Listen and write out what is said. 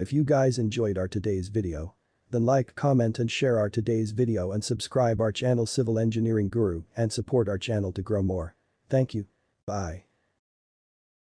If you guys enjoyed our today's video, then like, comment and share our today's video and subscribe our channel Civil Engineering Guru and support our channel to grow more. Thank you. Bye.